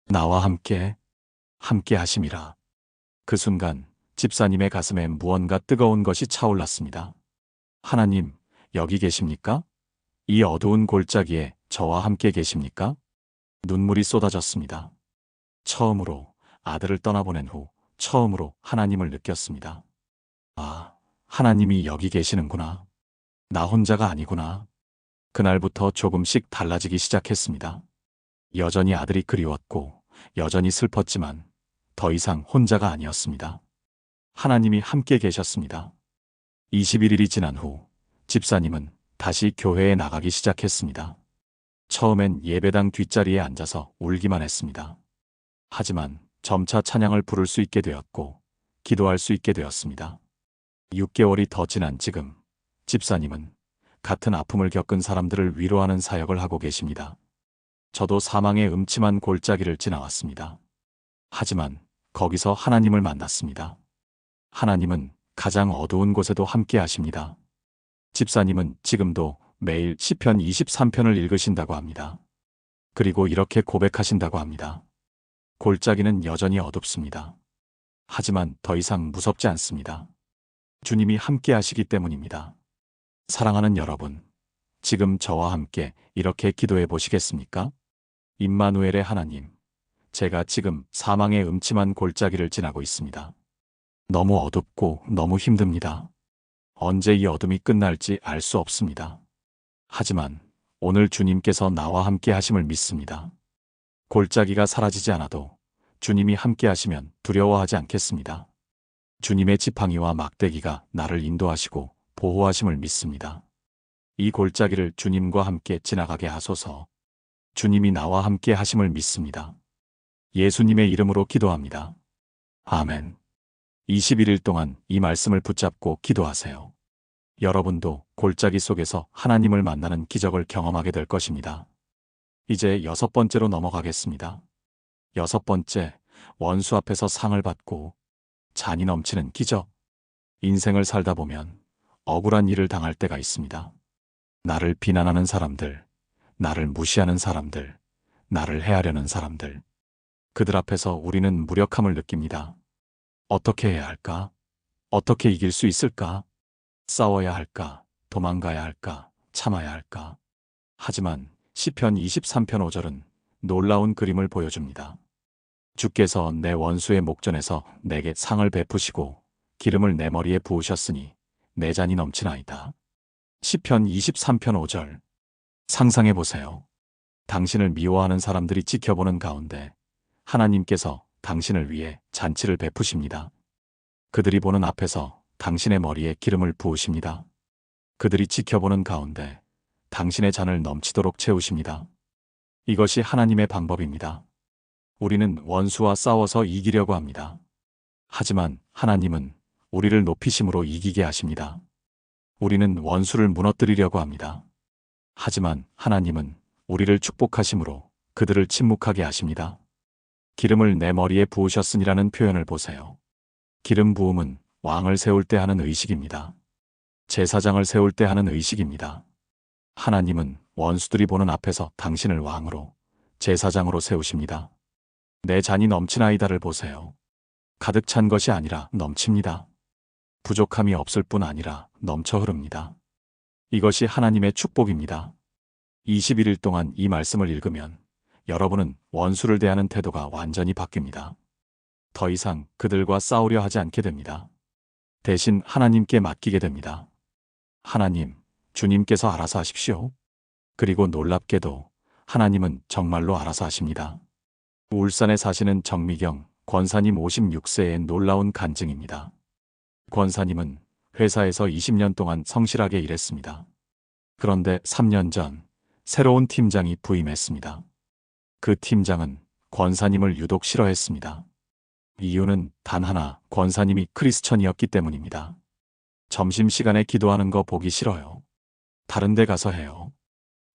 나와 함께 하심이라. 그 순간 집사님의 가슴에 무언가 뜨거운 것이 차올랐습니다. 하나님, 여기 계십니까? 이 어두운 골짜기에 저와 함께 계십니까? 눈물이 쏟아졌습니다. 처음으로 아들을 떠나보낸 후 처음으로 하나님을 느꼈습니다. 아, 하나님이 여기 계시는구나. 나 혼자가 아니구나. 그날부터 조금씩 달라지기 시작했습니다. 여전히 아들이 그리웠고, 여전히 슬펐지만, 더 이상 혼자가 아니었습니다. 하나님이 함께 계셨습니다. 21일이 지난 후, 집사님은 다시 교회에 나가기 시작했습니다. 처음엔 예배당 뒷자리에 앉아서 울기만 했습니다. 하지만 점차 찬양을 부를 수 있게 되었고, 기도할 수 있게 되었습니다. 6개월이 더 지난 지금, 집사님은 같은 아픔을 겪은 사람들을 위로하는 사역을 하고 계십니다. 저도 사망의 음침한 골짜기를 지나왔습니다. 하지만 거기서 하나님을 만났습니다. 하나님은 가장 어두운 곳에도 함께 하십니다. 집사님은 지금도 매일 시편 23편을 읽으신다고 합니다. 그리고 이렇게 고백하신다고 합니다. 골짜기는 여전히 어둡습니다. 하지만 더 이상 무섭지 않습니다. 주님이 함께 하시기 때문입니다. 사랑하는 여러분, 지금 저와 함께 이렇게 기도해 보시겠습니까? 임마누엘의 하나님, 제가 지금 사망의 음침한 골짜기를 지나고 있습니다. 너무 어둡고 너무 힘듭니다. 언제 이 어둠이 끝날지 알 수 없습니다. 하지만 오늘 주님께서 나와 함께 하심을 믿습니다. 골짜기가 사라지지 않아도 주님이 함께 하시면 두려워하지 않겠습니다. 주님의 지팡이와 막대기가 나를 인도하시고 보호하심을 믿습니다. 이 골짜기를 주님과 함께 지나가게 하소서. 주님이 나와 함께 하심을 믿습니다. 예수님의 이름으로 기도합니다. 아멘. 21일 동안 이 말씀을 붙잡고 기도하세요. 여러분도 골짜기 속에서 하나님을 만나는 기적을 경험하게 될 것입니다. 이제 6번째로 넘어가겠습니다. 6번째, 원수 앞에서 상을 받고 잔이 넘치는 기적. 인생을 살다 보면 억울한 일을 당할 때가 있습니다. 나를 비난하는 사람들, 나를 무시하는 사람들, 나를 해하려는 사람들. 그들 앞에서 우리는 무력함을 느낍니다. 어떻게 해야 할까? 어떻게 이길 수 있을까? 싸워야 할까? 도망가야 할까? 참아야 할까? 하지만 시편 23편 5절은 놀라운 그림을 보여줍니다. 주께서 내 원수의 목전에서 내게 상을 베푸시고 기름을 내 머리에 부으셨으니 내 잔이 넘치나이다. 시편 23편 5절. 상상해 보세요. 당신을 미워하는 사람들이 지켜보는 가운데 하나님께서 당신을 위해 잔치를 베푸십니다. 그들이 보는 앞에서 당신의 머리에 기름을 부으십니다. 그들이 지켜보는 가운데 당신의 잔을 넘치도록 채우십니다. 이것이 하나님의 방법입니다. 우리는 원수와 싸워서 이기려고 합니다. 하지만 하나님은 우리를 높이심으로 이기게 하십니다. 우리는 원수를 무너뜨리려고 합니다. 하지만 하나님은 우리를 축복하심으로 그들을 침묵하게 하십니다. 기름을 내 머리에 부으셨으니라는 표현을 보세요. 기름 부음은 왕을 세울 때 하는 의식입니다. 제사장을 세울 때 하는 의식입니다. 하나님은 원수들이 보는 앞에서 당신을 왕으로, 제사장으로 세우십니다. 내 잔이 넘치나이다를 보세요. 가득 찬 것이 아니라 넘칩니다. 부족함이 없을 뿐 아니라 넘쳐 흐릅니다. 이것이 하나님의 축복입니다. 21일 동안 이 말씀을 읽으면 여러분은 원수를 대하는 태도가 완전히 바뀝니다. 더 이상 그들과 싸우려 하지 않게 됩니다. 대신 하나님께 맡기게 됩니다. 하나님, 주님께서 알아서 하십시오. 그리고 놀랍게도 하나님은 정말로 알아서 하십니다. 울산에 사시는 정미경 권사님 56세의 놀라운 간증입니다. 권사님은 회사에서 20년 동안 성실하게 일했습니다. 그런데 3년 전 새로운 팀장이 부임했습니다. 그 팀장은 권사님을 유독 싫어했습니다. 이유는 단 하나, 권사님이 크리스천이었기 때문입니다. 점심시간에 기도하는 거 보기 싫어요. 다른 데 가서 해요.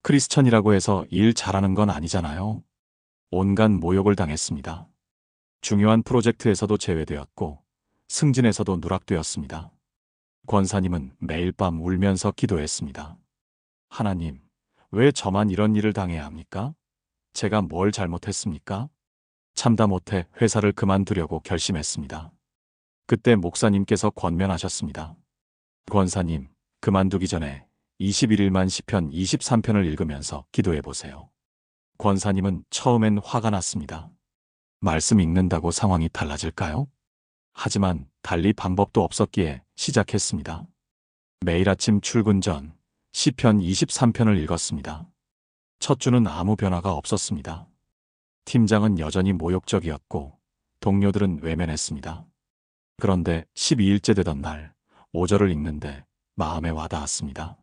크리스천이라고 해서 일 잘하는 건 아니잖아요. 온갖 모욕을 당했습니다. 중요한 프로젝트에서도 제외되었고 승진에서도 누락되었습니다. 권사님은 매일 밤 울면서 기도했습니다. 하나님, 왜 저만 이런 일을 당해야 합니까? 제가 뭘 잘못했습니까? 참다 못해 회사를 그만두려고 결심했습니다. 그때 목사님께서 권면하셨습니다. 권사님, 그만두기 전에 21일만 시편 23편을 읽으면서 기도해 보세요. 권사님은 처음엔 화가 났습니다. 말씀 읽는다고 상황이 달라질까요? 하지만 달리 방법도 없었기에 시작했습니다. 매일 아침 출근 전 시편 23편을 읽었습니다. 첫 주는 아무 변화가 없었습니다. 팀장은 여전히 모욕적이었고 동료들은 외면했습니다. 그런데 12일째 되던 날 5절을 읽는데 마음에 와닿았습니다.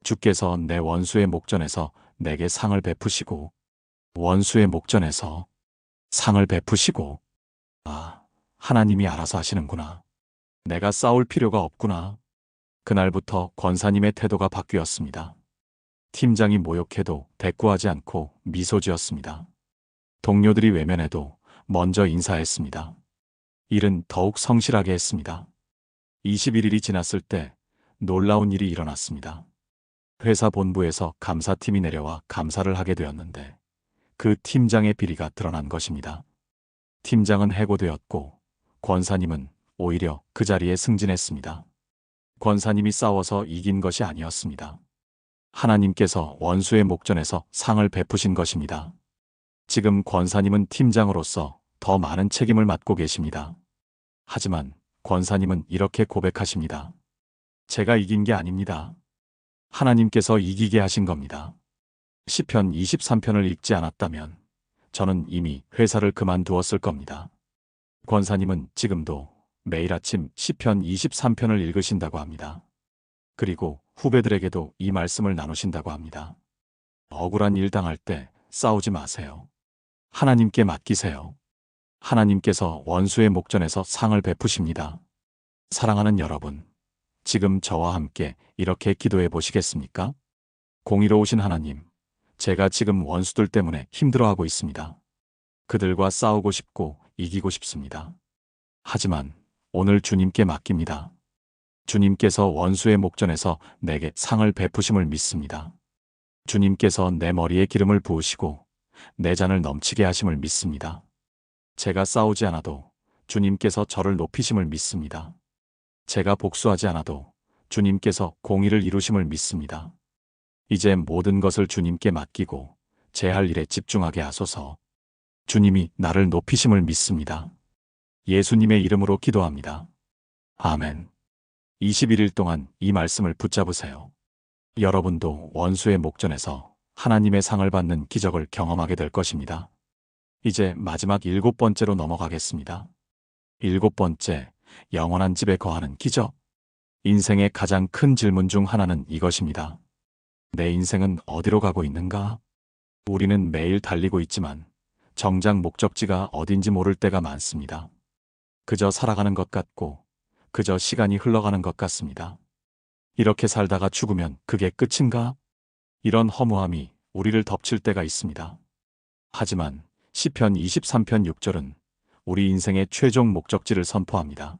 주께서 내 원수의 목전에서 내게 상을 베푸시고 원수의 목전에서 상을 베푸시고 하나님이 알아서 하시는구나. 내가 싸울 필요가 없구나. 그날부터 권사님의 태도가 바뀌었습니다. 팀장이 모욕해도 대꾸하지 않고 미소 지었습니다. 동료들이 외면해도 먼저 인사했습니다. 일은 더욱 성실하게 했습니다. 21일이 지났을 때 놀라운 일이 일어났습니다. 회사 본부에서 감사팀이 내려와 감사를 하게 되었는데 그 팀장의 비리가 드러난 것입니다. 팀장은 해고되었고 권사님은 오히려 그 자리에 승진했습니다. 권사님이 싸워서 이긴 것이 아니었습니다. 하나님께서 원수의 목전에서 상을 베푸신 것입니다. 지금 권사님은 팀장으로서 더 많은 책임을 맡고 계십니다. 하지만 권사님은 이렇게 고백하십니다. 제가 이긴 게 아닙니다. 하나님께서 이기게 하신 겁니다. 시편 23편을 읽지 않았다면 저는 이미 회사를 그만두었을 겁니다. 권사님은 지금도 매일 아침 시편 23편을 읽으신다고 합니다. 그리고 후배들에게도 이 말씀을 나누신다고 합니다. 억울한 일 당할 때 싸우지 마세요. 하나님께 맡기세요. 하나님께서 원수의 목전에서 상을 베푸십니다. 사랑하는 여러분, 지금 저와 함께 이렇게 기도해 보시겠습니까? 공의로우신 하나님, 제가 지금 원수들 때문에 힘들어하고 있습니다. 그들과 싸우고 싶고 이기고 싶습니다. 하지만 오늘 주님께 맡깁니다. 주님께서 원수의 목전에서 내게 상을 베푸심을 믿습니다. 주님께서 내 머리에 기름을 부으시고 내 잔을 넘치게 하심을 믿습니다. 제가 싸우지 않아도 주님께서 저를 높이심을 믿습니다. 제가 복수하지 않아도 주님께서 공의를 이루심을 믿습니다. 이제 모든 것을 주님께 맡기고 제 할 일에 집중하게 하소서. 주님이 나를 높이심을 믿습니다. 예수님의 이름으로 기도합니다. 아멘. 21일 동안 이 말씀을 붙잡으세요. 여러분도 원수의 목전에서 하나님의 상을 받는 기적을 경험하게 될 것입니다. 이제 마지막 7번째로 넘어가겠습니다. 7번째, 영원한 집에 거하는 기적. 인생의 가장 큰 질문 중 하나는 이것입니다. 내 인생은 어디로 가고 있는가? 우리는 매일 달리고 있지만 정작 목적지가 어딘지 모를 때가 많습니다. 그저 살아가는 것 같고 그저 시간이 흘러가는 것 같습니다. 이렇게 살다가 죽으면 그게 끝인가? 이런 허무함이 우리를 덮칠 때가 있습니다. 하지만 시편 23편 6절은 우리 인생의 최종 목적지를 선포합니다.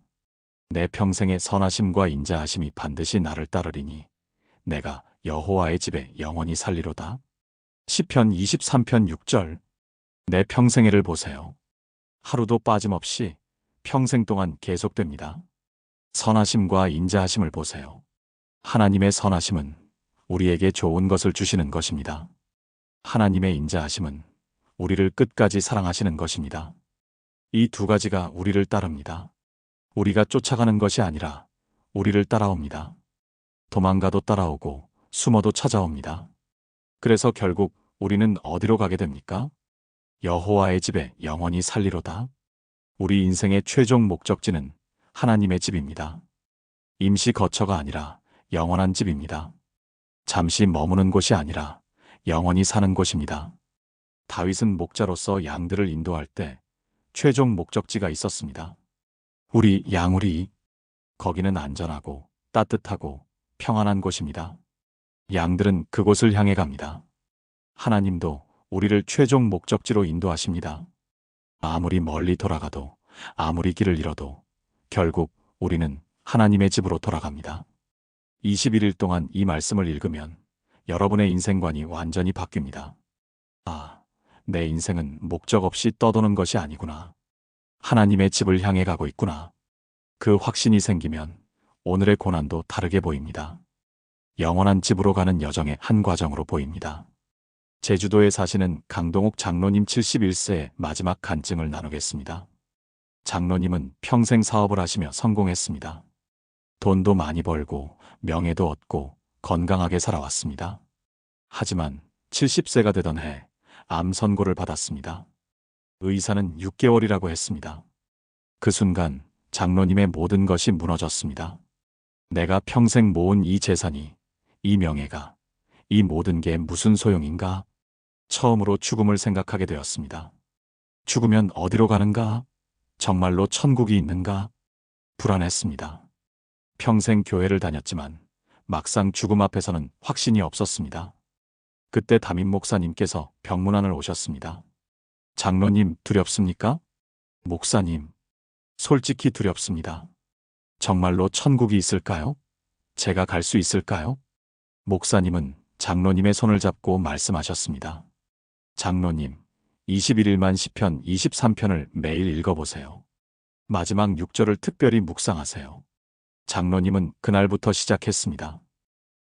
내 평생의 선하심과 인자하심이 반드시 나를 따르리니 내가 여호와의 집에 영원히 살리로다. 시편 23편 6절. 내 평생애를 보세요. 하루도 빠짐없이 평생 동안 계속됩니다. 선하심과 인자하심을 보세요. 하나님의 선하심은 우리에게 좋은 것을 주시는 것입니다. 하나님의 인자하심은 우리를 끝까지 사랑하시는 것입니다. 이 두 가지가 우리를 따릅니다. 우리가 쫓아가는 것이 아니라 우리를 따라옵니다. 도망가도 따라오고 숨어도 찾아옵니다. 그래서 결국 우리는 어디로 가게 됩니까? 여호와의 집에 영원히 살리로다. 우리 인생의 최종 목적지는 하나님의 집입니다. 임시 거처가 아니라 영원한 집입니다. 잠시 머무는 곳이 아니라 영원히 사는 곳입니다. 다윗은 목자로서 양들을 인도할 때 최종 목적지가 있었습니다. 우리 양우리. 거기는 안전하고 따뜻하고 평안한 곳입니다. 양들은 그곳을 향해 갑니다. 하나님도 우리를 최종 목적지로 인도하십니다. 아무리 멀리 돌아가도 아무리 길을 잃어도 결국 우리는 하나님의 집으로 돌아갑니다. 21일 동안 이 말씀을 읽으면 여러분의 인생관이 완전히 바뀝니다. 내 인생은 목적 없이 떠도는 것이 아니구나. 하나님의 집을 향해 가고 있구나. 그 확신이 생기면 오늘의 고난도 다르게 보입니다. 영원한 집으로 가는 여정의 한 과정으로 보입니다. 제주도에 사시는 강동욱 장로님 71세의 마지막 간증을 나누겠습니다. 장로님은 평생 사업을 하시며 성공했습니다. 돈도 많이 벌고 명예도 얻고 건강하게 살아왔습니다. 하지만 70세가 되던 해 암 선고를 받았습니다. 의사는 6개월이라고 했습니다. 그 순간 장로님의 모든 것이 무너졌습니다. 내가 평생 모은 이 재산이, 이 명예가, 이 모든 게 무슨 소용인가? 처음으로 죽음을 생각하게 되었습니다. 죽으면 어디로 가는가? 정말로 천국이 있는가? 불안했습니다. 평생 교회를 다녔지만 막상 죽음 앞에서는 확신이 없었습니다. 그때 담임 목사님께서 병문안을 오셨습니다. 장로님, 두렵습니까? 목사님, 솔직히 두렵습니다. 정말로 천국이 있을까요? 제가 갈 수 있을까요? 목사님은 장로님의 손을 잡고 말씀하셨습니다. 장로님, 21일만 시편 23편을 매일 읽어보세요. 마지막 6절을 특별히 묵상하세요. 장로님은 그날부터 시작했습니다.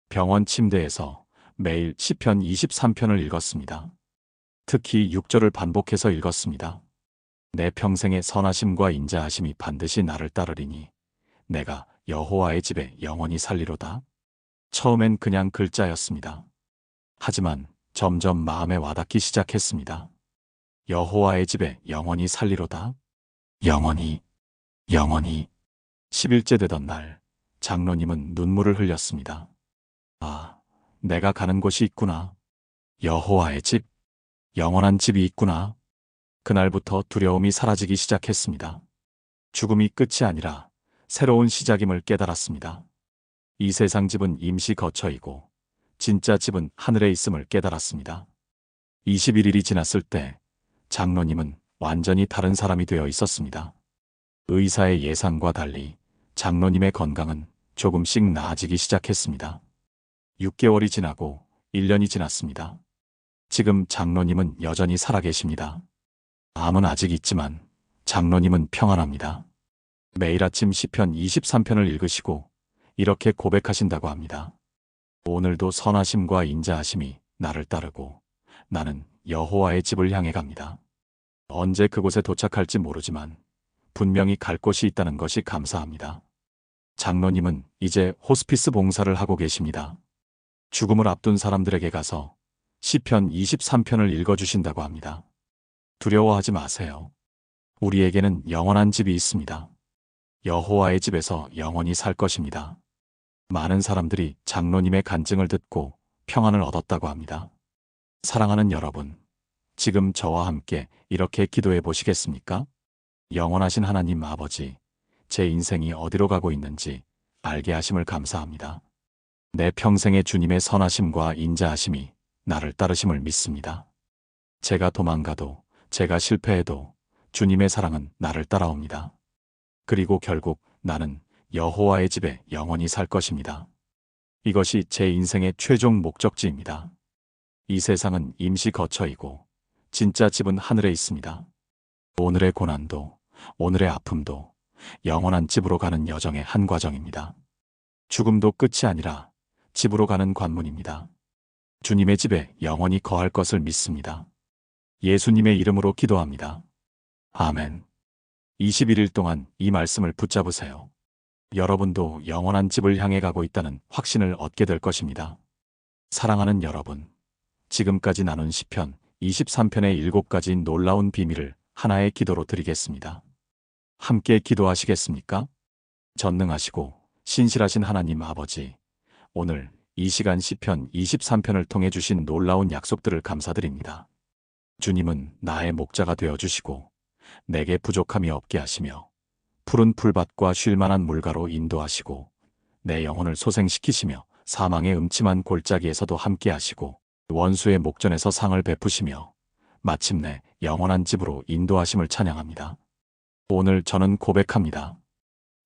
병원 침대에서 매일 시편 23편을 읽었습니다. 특히 6절을 반복해서 읽었습니다. 내 평생의 선하심과 인자하심이 반드시 나를 따르리니 내가 여호와의 집에 영원히 살리로다. 처음엔 그냥 글자였습니다. 하지만 점점 마음에 와닿기 시작했습니다. 여호와의 집에 영원히 살리로다. 영원히, 영원히. 10일째 되던 날, 장로님은 눈물을 흘렸습니다. 아, 내가 가는 곳이 있구나. 여호와의 집, 영원한 집이 있구나. 그날부터 두려움이 사라지기 시작했습니다. 죽음이 끝이 아니라 새로운 시작임을 깨달았습니다. 이 세상 집은 임시 거처이고 진짜 집은 하늘에 있음을 깨달았습니다. 21일이 지났을 때 장로님은 완전히 다른 사람이 되어 있었습니다. 의사의 예상과 달리 장로님의 건강은 조금씩 나아지기 시작했습니다. 6개월이 지나고 1년이 지났습니다. 지금 장로님은 여전히 살아계십니다. 암은 아직 있지만 장로님은 평안합니다. 매일 아침 시편 23편을 읽으시고 이렇게 고백하신다고 합니다. 오늘도 선하심과 인자하심이 나를 따르고 나는 여호와의 집을 향해 갑니다. 언제 그곳에 도착할지 모르지만 분명히 갈 곳이 있다는 것이 감사합니다. 장로님은 이제 호스피스 봉사를 하고 계십니다. 죽음을 앞둔 사람들에게 가서 시편 23편을 읽어주신다고 합니다. 두려워하지 마세요. 우리에게는 영원한 집이 있습니다. 여호와의 집에서 영원히 살 것입니다. 많은 사람들이 장로님의 간증을 듣고 평안을 얻었다고 합니다. 사랑하는 여러분, 지금 저와 함께 이렇게 기도해 보시겠습니까? 영원하신 하나님 아버지, 제 인생이 어디로 가고 있는지 알게 하심을 감사합니다. 내 평생의 주님의 선하심과 인자하심이 나를 따르심을 믿습니다. 제가 도망가도, 제가 실패해도 주님의 사랑은 나를 따라옵니다. 그리고 결국 나는 여호와의 집에 영원히 살 것입니다. 이것이 제 인생의 최종 목적지입니다. 이 세상은 임시 거처이고 진짜 집은 하늘에 있습니다. 오늘의 고난도, 오늘의 아픔도 영원한 집으로 가는 여정의 한 과정입니다. 죽음도 끝이 아니라 집으로 가는 관문입니다. 주님의 집에 영원히 거할 것을 믿습니다. 예수님의 이름으로 기도합니다. 아멘. 21일 동안 이 말씀을 붙잡으세요. 여러분도 영원한 집을 향해 가고 있다는 확신을 얻게 될 것입니다. 사랑하는 여러분, 지금까지 나눈 시편 23편의 7가지 놀라운 비밀을 하나의 기도로 드리겠습니다. 함께 기도하시겠습니까? 전능하시고 신실하신 하나님 아버지, 오늘 이 시간 시편 23편을 통해 주신 놀라운 약속들을 감사드립니다. 주님은 나의 목자가 되어주시고 내게 부족함이 없게 하시며 푸른 풀밭과 쉴만한 물가로 인도하시고 내 영혼을 소생시키시며 사망의 음침한 골짜기에서도 함께 하시고 원수의 목전에서 상을 베푸시며 마침내 영원한 집으로 인도하심을 찬양합니다. 오늘 저는 고백합니다.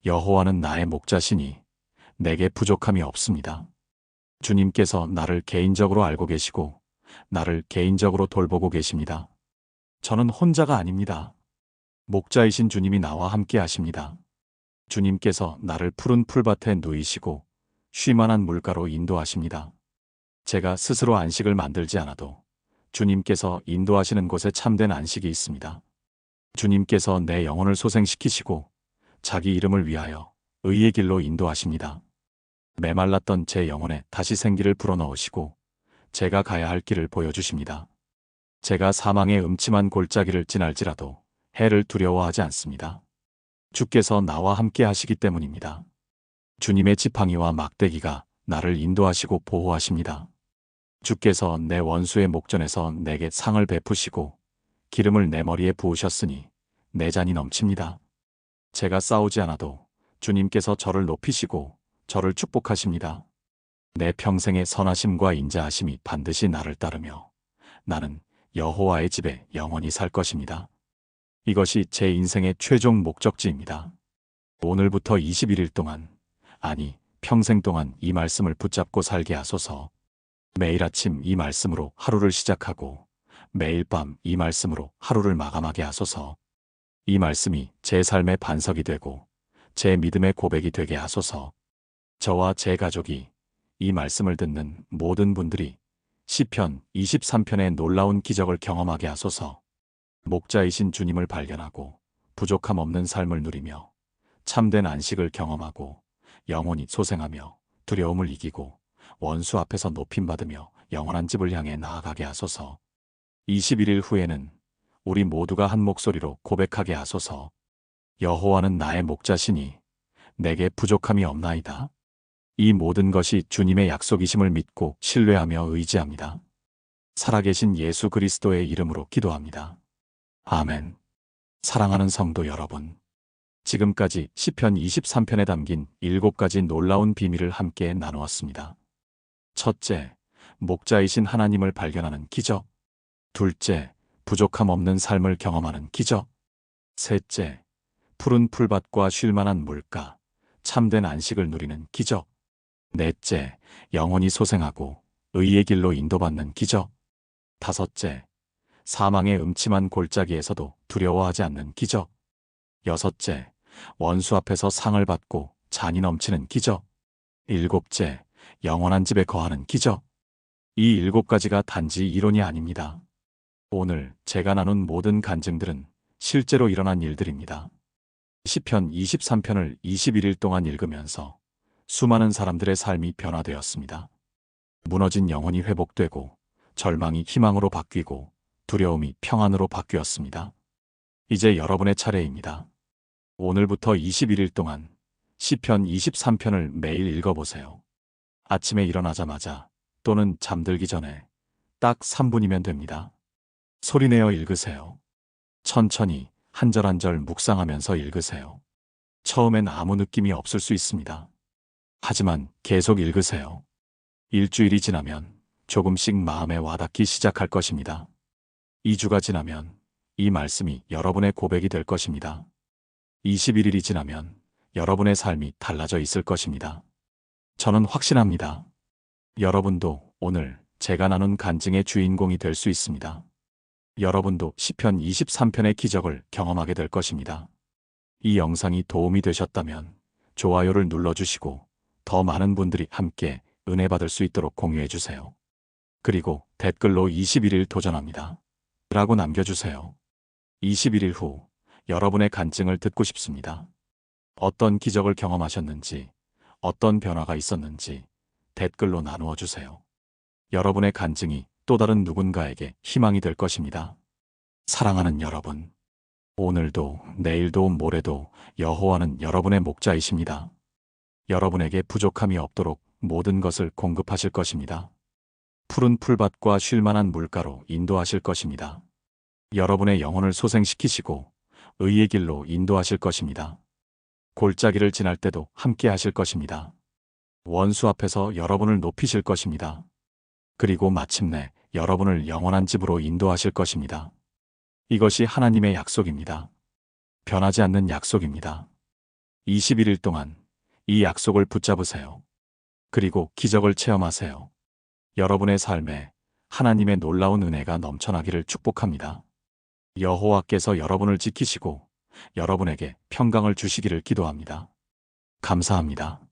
여호와는 나의 목자시니 내게 부족함이 없습니다. 주님께서 나를 개인적으로 알고 계시고 나를 개인적으로 돌보고 계십니다. 저는 혼자가 아닙니다. 목자이신 주님이 나와 함께 하십니다. 주님께서 나를 푸른 풀밭에 누이시고 쉴만한 물가로 인도하십니다. 제가 스스로 안식을 만들지 않아도 주님께서 인도하시는 곳에 참된 안식이 있습니다. 주님께서 내 영혼을 소생시키시고 자기 이름을 위하여 의의 길로 인도하십니다. 메말랐던 제 영혼에 다시 생기를 불어넣으시고 제가 가야 할 길을 보여주십니다. 제가 사망의 음침한 골짜기를 지날지라도 해를 두려워하지 않습니다. 주께서 나와 함께 하시기 때문입니다. 주님의 지팡이와 막대기가 나를 인도하시고 보호하십니다. 주께서 내 원수의 목전에서 내게 상을 베푸시고 기름을 내 머리에 부으셨으니 내 잔이 넘칩니다. 제가 싸우지 않아도 주님께서 저를 높이시고 저를 축복하십니다. 내 평생의 선하심과 인자하심이 반드시 나를 따르며 나는 여호와의 집에 영원히 살 것입니다. 이것이 제 인생의 최종 목적지입니다. 오늘부터 21일 동안, 아니 평생 동안 이 말씀을 붙잡고 살게 하소서. 매일 아침 이 말씀으로 하루를 시작하고 매일 밤 이 말씀으로 하루를 마감하게 하소서. 이 말씀이 제 삶의 반석이 되고 제 믿음의 고백이 되게 하소서. 저와 제 가족이 이 말씀을 듣는 모든 분들이 시편 23편의 놀라운 기적을 경험하게 하소서. 목자이신 주님을 발견하고 부족함 없는 삶을 누리며 참된 안식을 경험하고 영원히 소생하며 두려움을 이기고 원수 앞에서 높임받으며 영원한 집을 향해 나아가게 하소서. 21일 후에는 우리 모두가 한 목소리로 고백하게 하소서. 여호와는 나의 목자시니 내게 부족함이 없나이다. 이 모든 것이 주님의 약속이심을 믿고 신뢰하며 의지합니다. 살아계신 예수 그리스도의 이름으로 기도합니다. 아멘. 사랑하는 성도 여러분, 지금까지 시편 23편에 담긴 7가지 놀라운 비밀을 함께 나누었습니다. 첫째, 목자이신 하나님을 발견하는 기적. 둘째, 부족함 없는 삶을 경험하는 기적. 셋째, 푸른 풀밭과 쉴만한 물가, 참된 안식을 누리는 기적. 넷째, 영원히 소생하고 의의 길로 인도받는 기적. 다섯째, 사망의 음침한 골짜기에서도 두려워하지 않는 기적. 여섯째, 원수 앞에서 상을 받고 잔이 넘치는 기적. 일곱째, 영원한 집에 거하는 기적. 이 7가지가 단지 이론이 아닙니다. 오늘 제가 나눈 모든 간증들은 실제로 일어난 일들입니다. 시편 23편을 21일 동안 읽으면서 수많은 사람들의 삶이 변화되었습니다. 무너진 영혼이 회복되고 절망이 희망으로 바뀌고 두려움이 평안으로 바뀌었습니다. 이제 여러분의 차례입니다. 오늘부터 21일 동안 시편 23편을 매일 읽어보세요. 아침에 일어나자마자 또는 잠들기 전에 딱 3분이면 됩니다. 소리내어 읽으세요. 천천히 한 절 한 절 묵상하면서 읽으세요. 처음엔 아무 느낌이 없을 수 있습니다. 하지만 계속 읽으세요. 일주일이 지나면 조금씩 마음에 와닿기 시작할 것입니다. 2주가 지나면 이 말씀이 여러분의 고백이 될 것입니다. 21일이 지나면 여러분의 삶이 달라져 있을 것입니다. 저는 확신합니다. 여러분도 오늘 제가 나눈 간증의 주인공이 될 수 있습니다. 여러분도 시편 23편의 기적을 경험하게 될 것입니다. 이 영상이 도움이 되셨다면 좋아요를 눌러주시고 더 많은 분들이 함께 은혜 받을 수 있도록 공유해 주세요. 그리고 댓글로 21일 도전합니다 라고 남겨주세요. 21일 후 여러분의 간증을 듣고 싶습니다. 어떤 기적을 경험하셨는지, 어떤 변화가 있었는지 댓글로 나누어 주세요. 여러분의 간증이 또 다른 누군가에게 희망이 될 것입니다. 사랑하는 여러분, 오늘도 내일도 모레도 여호와는 여러분의 목자이십니다. 여러분에게 부족함이 없도록 모든 것을 공급하실 것입니다. 푸른 풀밭과 쉴만한 물가로 인도하실 것입니다. 여러분의 영혼을 소생시키시고 의의 길로 인도하실 것입니다. 골짜기를 지날 때도 함께 하실 것입니다. 원수 앞에서 여러분을 높이실 것입니다. 그리고 마침내 여러분을 영원한 집으로 인도하실 것입니다. 이것이 하나님의 약속입니다. 변하지 않는 약속입니다. 21일 동안 이 약속을 붙잡으세요. 그리고 기적을 체험하세요. 여러분의 삶에 하나님의 놀라운 은혜가 넘쳐나기를 축복합니다. 여호와께서 여러분을 지키시고 여러분에게 평강을 주시기를 기도합니다. 감사합니다.